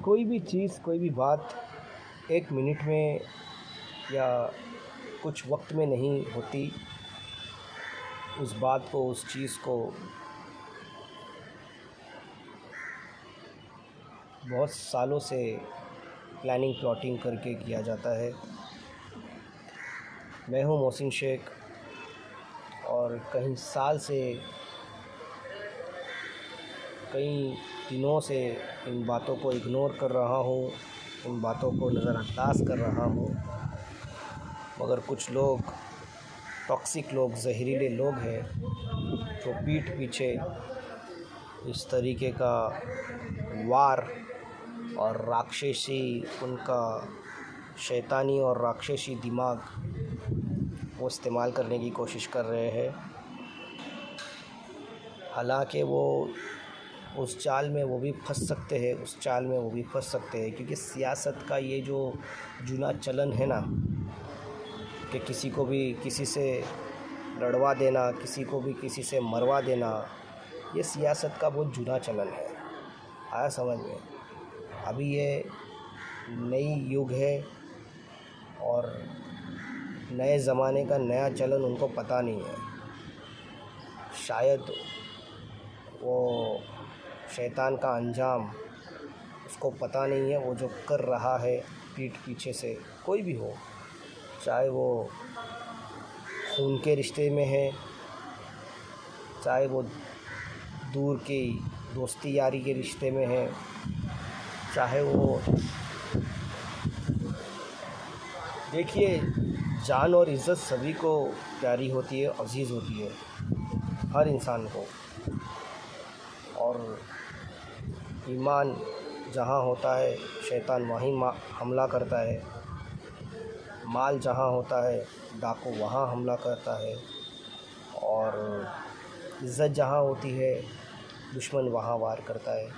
कोई भी चीज़, कोई भी बात 1 मिनट में या कुछ वक्त में नहीं होती। उस बात को, उस चीज़ को बहुत सालों से प्लानिंग, प्लॉटिंग करके किया जाता है। मैं हूँ मोहसिन शेख और कई साल से, कई दिनों से इन बातों को इग्नोर कर रहा हूँ, इन बातों को नज़रअंदाज कर रहा हूँ। मगर कुछ लोग, टॉक्सिक लोग, जहरीले लोग हैं जो पीठ पीछे इस तरीके का वार और राक्षसी, उनका शैतानी और राक्षसी दिमाग वो इस्तेमाल करने की कोशिश कर रहे हैं। हालांकि वो उस चाल में वो भी फंस सकते हैं, उस चाल में वो भी फंस सकते हैं, क्योंकि सियासत का ये जो जुना चलन है ना, कि किसी को भी किसी से लड़वा देना, किसी को भी किसी से मरवा देना, ये सियासत का बहुत जुना चलन है। आया समझ में? अभी ये नई युग है और नए ज़माने का नया चलन उनको पता नहीं है। शायद वो शैतान का अंजाम उसको पता नहीं है। वो जो कर रहा है पीठ पीछे से, कोई भी हो, चाहे वो खून के रिश्ते में है, चाहे वो दूर की दोस्ती यारी के रिश्ते में है, चाहे वो, देखिए, जान और इज़्ज़त सभी को प्यारी होती है, अजीज़ होती है हर इंसान को। और ईमान जहाँ होता है, शैतान वहीं हमला करता है। माल जहाँ होता है, डाकू वहाँ हमला करता है। और इज़्ज़त जहाँ होती है, दुश्मन वहाँ वार करता है।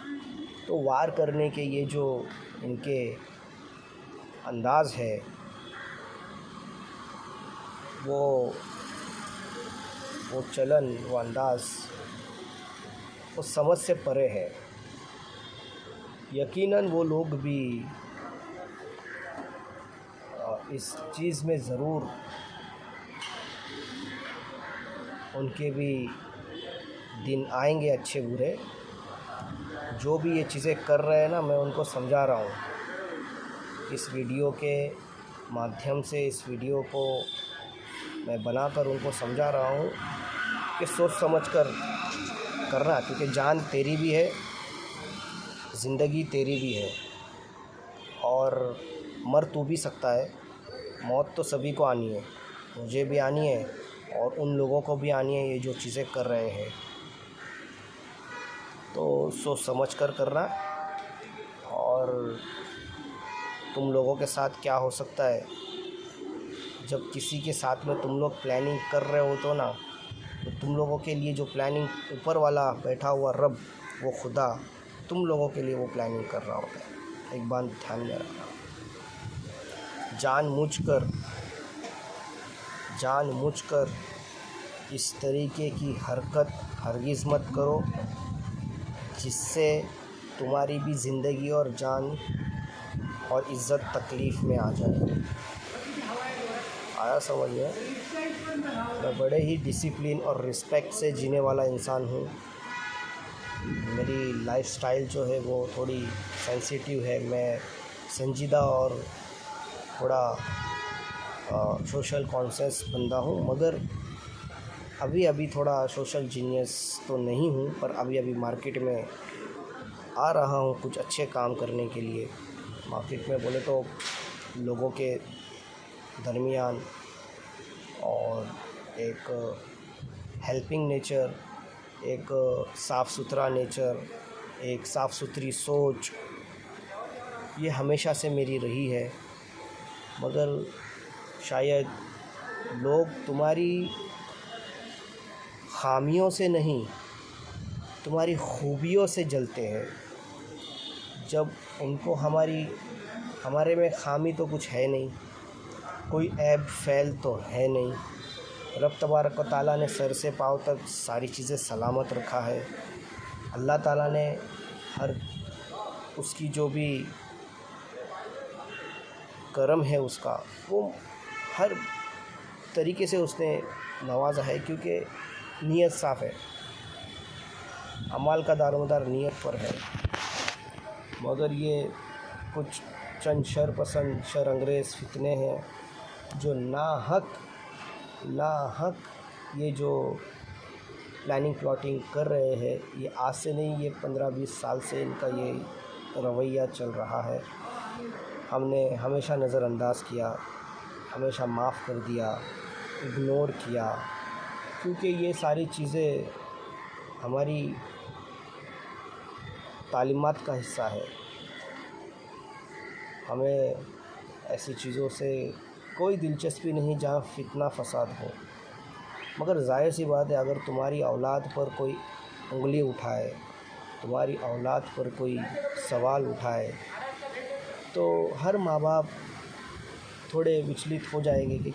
तो वार करने के ये जो इनके अंदाज़ है, वो चलन, वो अंदाज़, वो समझ से परे है। यकीनन वो लोग भी इस चीज़ में ज़रूर, उनके भी दिन आएंगे अच्छे बुरे। जो भी ये चीज़ें कर रहे हैं ना, मैं उनको समझा रहा हूँ इस वीडियो के माध्यम से। इस वीडियो को मैं बनाकर उनको समझा रहा हूँ कि सोच समझ कर करना, क्योंकि जान तेरी भी है, ज़िंदगी तेरी भी है और मर तू भी सकता है। मौत तो सभी को आनी है, मुझे भी आनी है और उन लोगों को भी आनी है ये जो चीज़ें कर रहे हैं। तो सोच समझ कर करना। और तुम लोगों के साथ क्या हो सकता है, जब किसी के साथ में तुम लोग प्लानिंग कर रहे हो तो ना, तो तुम लोगों के लिए जो प्लानिंग ऊपर वाला बैठा हुआ रब, वो खुदा, तुम लोगों के लिए वो प्लानिंग कर रहा होता है। एक बात ध्यान में रखना, जानबूझकर इस तरीके की हरकत हरगिज़ मत करो जिससे तुम्हारी भी ज़िंदगी और जान और इज़्ज़त तकलीफ़ में आ जाए। आया समझ में? मैं बड़े ही डिसिप्लिन और रिस्पेक्ट से जीने वाला इंसान हूँ। मेरी लाइफस्टाइल जो है वो थोड़ी सेंसिटिव है। मैं संजीदा और थोड़ा सोशल कॉन्शियस बंदा हूँ, मगर अभी थोड़ा सोशल जीनियस तो नहीं हूँ, पर अभी मार्केट में आ रहा हूँ कुछ अच्छे काम करने के लिए। मार्केट में बोले तो लोगों के दरमियान, और एक हेल्पिंग नेचर, एक साफ़ सुथरा नेचर, एक साफ़ सुथरी सोच, ये हमेशा से मेरी रही है। मगर शायद लोग तुम्हारी ख़ामियों से नहीं, तुम्हारी खूबियों से जलते हैं। जब उनको हमारे में ख़ामी तो कुछ है नहीं, कोई ऐब फैल तो है नहीं। रब तबारक व तआला ने सर से पाँव तक सारी चीज़ें सलामत रखा है। अल्लाह ताला ने हर उसकी जो भी कर्म है उसका, वो हर तरीके से उसने नवाजा है, क्योंकि नीयत साफ़ है। अमाल का दारोमदार नीयत पर है। मगर ये कुछ चंद शरपसंद शर अंग्रेज़ फितने हैं जो नाहक ये जो प्लानिंग प्लॉटिंग कर रहे हैं। ये आज से नहीं, ये 15-20 साल से इनका ये रवैया चल रहा है। हमने हमेशा नज़रअंदाज किया, हमेशा माफ़ कर दिया, इग्नोर किया, क्योंकि ये सारी चीज़ें हमारी तालीमात का हिस्सा है। हमें ऐसी चीज़ों से कोई दिलचस्पी नहीं जहाँ फितना फसाद हो। मगर ज़ाहिर सी बात है, अगर तुम्हारी औलाद पर कोई उंगली उठाए, तुम्हारी औलाद पर कोई सवाल उठाए, तो हर माँ बाप थोड़े विचलित हो जाएंगे कि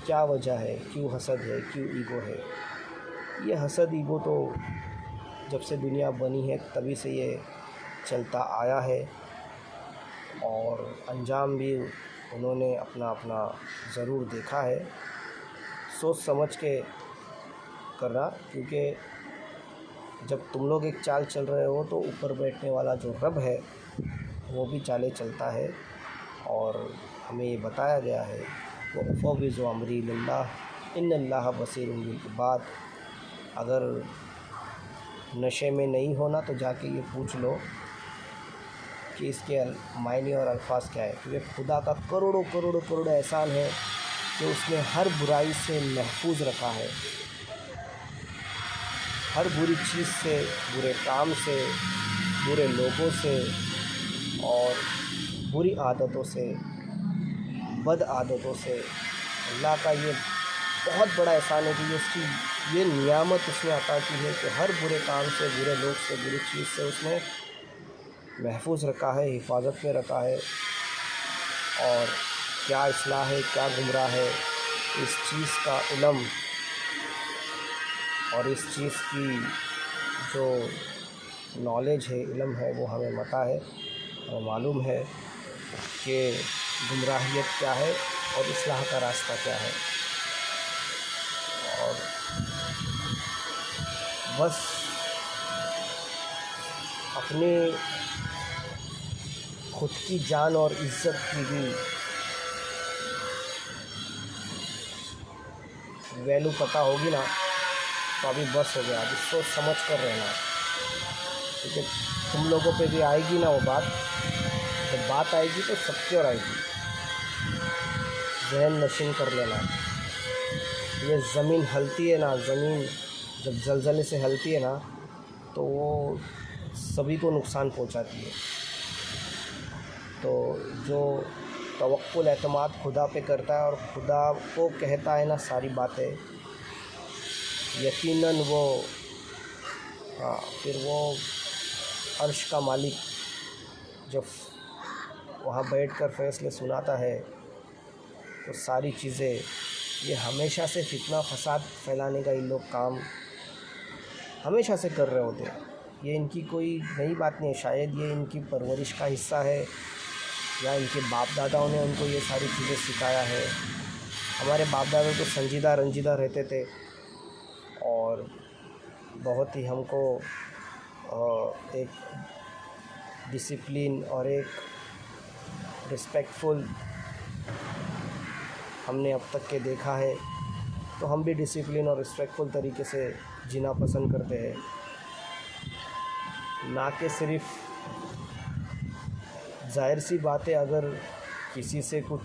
क्या वजह है, क्यों हसद है, क्यों ईगो है। ये हसद ईगो तो जब से दुनिया बनी है तभी से ये चलता आया है, और अंजाम भी उन्होंने अपना अपना ज़रूर देखा है। सोच समझ के करना, क्योंकि जब तुम लोग एक चाल चल रहे हो तो ऊपर बैठने वाला जो रब है वो भी चालें चलता है। और हमें ये बताया गया है, वो फ़ौज़ अमरी लिल्लाह इन्नल्लाह बसीरुन बिल इबाद। अगर नशे में नहीं होना तो जाके ये पूछ लो कि इसके मायने और अल्फाज क्या है, क्योंकि खुदा का करोड़ों एहसान है कि उसने हर बुराई से महफूज रखा है, हर बुरी चीज़ से, बुरे काम से, बुरे लोगों से और बुरी आदतों से, बद आदतों से। अल्लाह का ये बहुत बड़ा एहसान है कि उसकी ये नियामत उसने अता की है कि हर बुरे काम से, बुरे लोग से, बुरी चीज़ से उसने महफूज रखा है, हिफाजत में रखा है। और क्या इस्लाह है, क्या गुमराह है, इस चीज़ का इल्म और इस चीज़ की जो नॉलेज है, इल्म है, वो हमें पता है, हमें मालूम है कि गुमराहियत क्या है और इस्लाह का रास्ता क्या है। और बस अपने खुद की जान और इज़्ज़त की भी वैल्यू पता होगी ना, तो अभी बस हो गया। अभी सोच समझ कर रहना, क्योंकि तुम लोगों पे भी आएगी ना वो बात। जब बात आएगी तो सबकी ओर आएगी। जहन नशीन कर लेना। ये ज़मीन हलती है ना, ज़मीन जब ज़लज़ले से हलती है ना तो वो सभी को नुकसान पहुंचाती है। तो जो तवक्कुल एतमाद खुदा पे करता है और खुदा को कहता है ना सारी बातें, यकीनन वो फिर वो अर्श का मालिक जब वहाँ बैठकर फ़ैसले सुनाता है तो सारी चीज़ें, ये हमेशा से फितना फसाद फैलाने का ये लोग काम हमेशा से कर रहे होते हैं। ये इनकी कोई नई बात नहीं है। शायद ये इनकी परवरिश का हिस्सा है या इनके बाप दादाओं ने उनको ये सारी चीज़ें सिखाया है। हमारे बाप दादा तो संजीदा रंजीदा रहते थे और बहुत ही हमको एक डिसिप्लिन और एक रिस्पेक्टफुल हमने अब तक के देखा है। तो हम भी डिसिप्लिन और रिस्पेक्टफुल तरीके से जीना पसंद करते हैं, ना कि सिर्फ ज़ाहिर सी बात है, अगर किसी से कुछ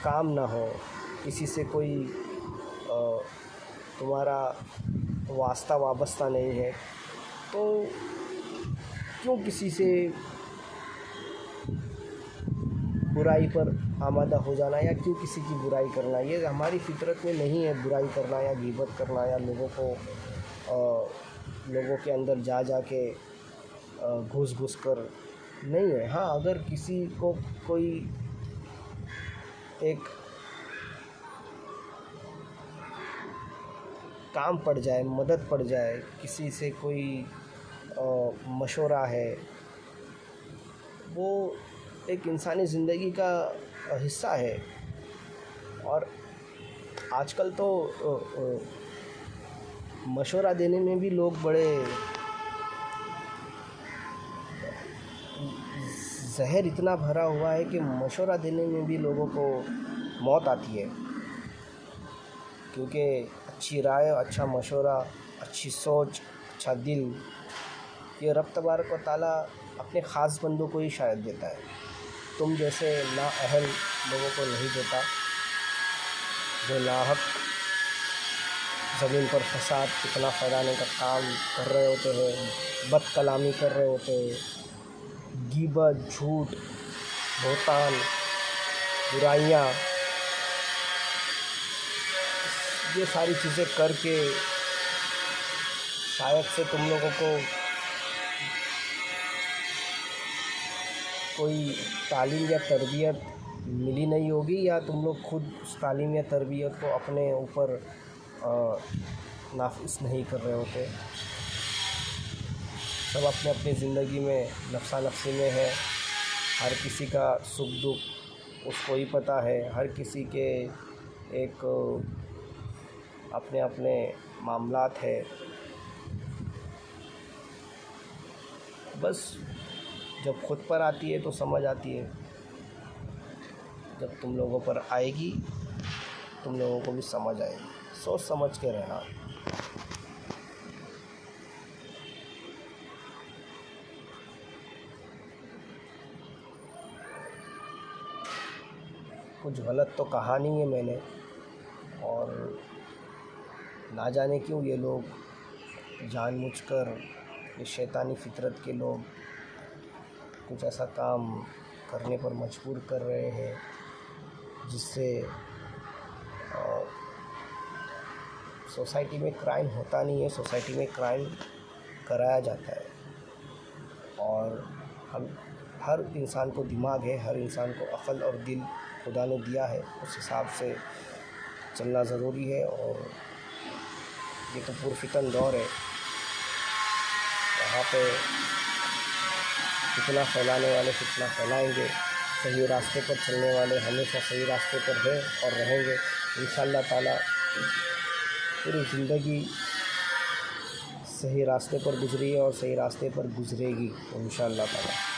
काम ना हो, किसी से कोई तुम्हारा वास्ता वाबस्ता नहीं है, तो क्यों किसी से बुराई पर आमादा हो जाना या क्यों किसी की बुराई करना। ये हमारी फितरत में नहीं है, बुराई करना या ग़ीबत करना या लोगों के अंदर जा के घुस कर नहीं है। हाँ, अगर किसी को कोई एक काम पड़ जाए, मदद पड़ जाए, किसी से कोई मशवरा है, वो एक इंसानी ज़िंदगी का हिस्सा है। और आजकल तो मशवरा देने में भी लोग बड़े जहर इतना भरा हुआ है कि मशवरा देने में भी लोगों को मौत आती है, क्योंकि अच्छी राय, अच्छा मशवरा, अच्छी सोच, अच्छा दिल, ये रब तबारक व तआला अपने ख़ास बंदों को ही शायद देता है। तुम जैसे नाअहल लोगों को नहीं देता, जो नाहक ज़मीन पर फसाद कितना फैलाने का काम कर रहे होते हैं, बद कलामी कर रहे होते हैं, गीबत, झूठ, बहतान, बुराइयाँ, ये सारी चीज़ें करके शायद से तुम लोगों को कोई तालीम या तरबियत मिली नहीं होगी, या तुम लोग खुद उस तालीम या तरबियत को अपने ऊपर नाफिज नहीं कर रहे होते। सब अपने अपनी ज़िंदगी में नफ्सा नफ्सी में है, हर किसी का सुख दुख उसको ही पता है, हर किसी के एक अपने अपने मामलात है। बस जब खुद पर आती है तो समझ आती है, जब तुम लोगों पर आएगी तुम लोगों को भी समझ आएगी। सोच समझ के रहना। कुछ गलत तो कहा नहीं है मैंने, और ना जाने क्यों ये लोग जानबूझकर, ये शैतानी फितरत के लोग कुछ ऐसा काम करने पर मजबूर कर रहे हैं जिससे सोसाइटी में क्राइम होता नहीं है, सोसाइटी में क्राइम कराया जाता है। और हम हर इंसान को दिमाग है, हर इंसान को अक़ल और दिल खुदा ने दिया है, उस हिसाब से चलना ज़रूरी है। और ये तो पुरफितन दौर है, यहाँ पे फितना फैलाने वाले फितना फैलाएंगे, सही रास्ते पर चलने वाले हमेशा सही रास्ते पर हैं और रहेंगे इंशाअल्लाह ताला। पूरी ज़िंदगी सही रास्ते पर गुजरी है और सही रास्ते पर गुजरेगी इंशाअल्लाह ताला।